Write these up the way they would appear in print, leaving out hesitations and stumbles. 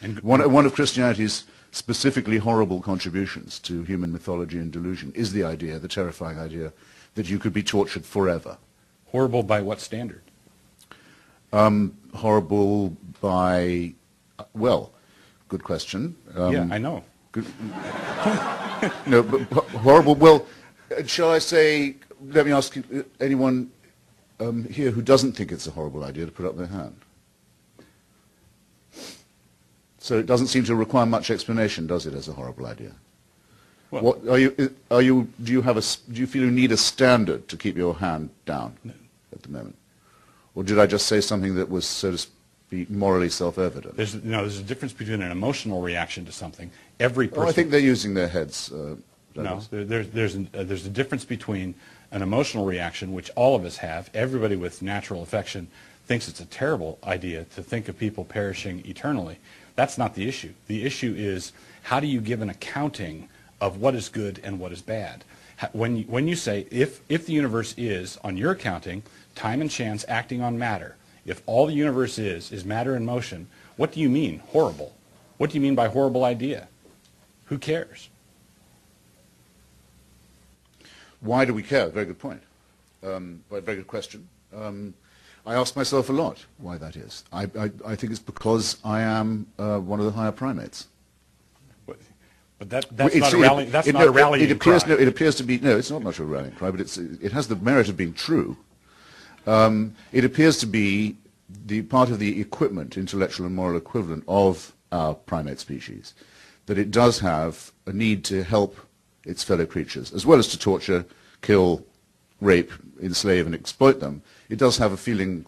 And one of Christianity's specifically horrible contributions to human mythology and delusion is the idea, the terrifying idea, that you could be tortured forever. Horrible by what standard? Horrible by, well, good question. Yeah, I know. Good, no, but horrible, well, shall I say, let me ask you, anyone here who doesn't think it's a horrible idea to put up their hand? So it doesn't seem to require much explanation, does it, as a horrible idea? Well, What, do you feel you need a standard to keep your hand down at the moment? Or did I just say something that was, so to speak, morally self-evident? there's a difference between an emotional reaction to something. Every person. Oh, I think they're using their heads. No, there's a difference between an emotional reaction, which all of us have. Everybody with natural affection thinks it's a terrible idea to think of people perishing eternally. That's not the issue. The issue is, how do you give an accounting of what is good and what is bad? When you say, if the universe is, on your accounting, time and chance acting on matter, if all the universe is matter in motion, what do you mean, horrible? What do you mean by horrible idea? Who cares? Why do we care? Very good point. Very good question. I ask myself a lot why that is. I think it's because I am one of the higher primates. But that's not a rallying cry. It appears to be, no, it's not much of a rallying cry, but it has the merit of being true. It appears to be the part of the equipment, intellectual and moral equivalent of our primate species, that it does have a need to help its fellow creatures, as well as to torture, kill, rape, enslave, and exploit them. It does have a feeling,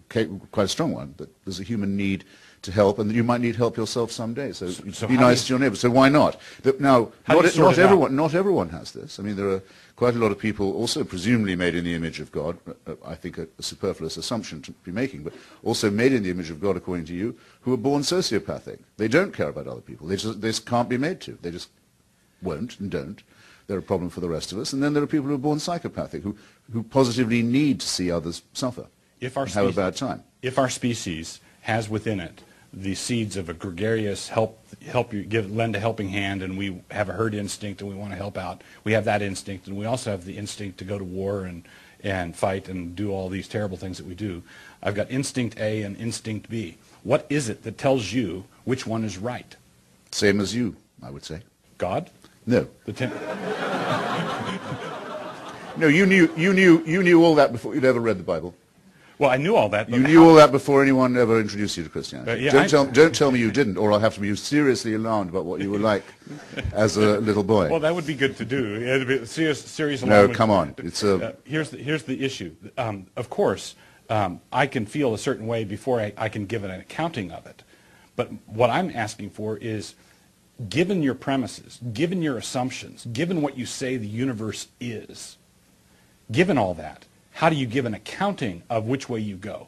quite a strong one, that there's a human need to help, and that you might need help yourself someday. So be nice to your neighbor. So why not? Now, not everyone has this. I mean, there are quite a lot of people, also presumably made in the image of God. I think a superfluous assumption to be making, but also made in the image of God, according to you, who are born sociopathic. They don't care about other people. They just can't be made to. They just won't and don't. They're a problem for the rest of us. And then there are people who are born psychopathic, who positively need to see others suffer and have a bad time. If our species has within it the seeds of a gregarious lend a helping hand, and we have a herd instinct and we want to help out, we have that instinct, and we also have the instinct to go to war and fight and do all these terrible things that we do. I've got instinct A and instinct B. What is it that tells you which one is right? Same as you, I would say. God? No. No, you knew all that before you'd ever read the Bible. Well, I knew all that. You knew all that before anyone ever introduced you to Christianity. Yeah, don't tell me you didn't, or I'll have to be seriously alarmed about what you were like as a little boy. Well, that would be good to do. It'd be serious no, come on. It's here's the issue. Of course, I can feel a certain way before I can give an accounting of it. But what I'm asking for is, given your premises, given your assumptions, given what you say the universe is, given all that, how do you give an accounting of which way you go?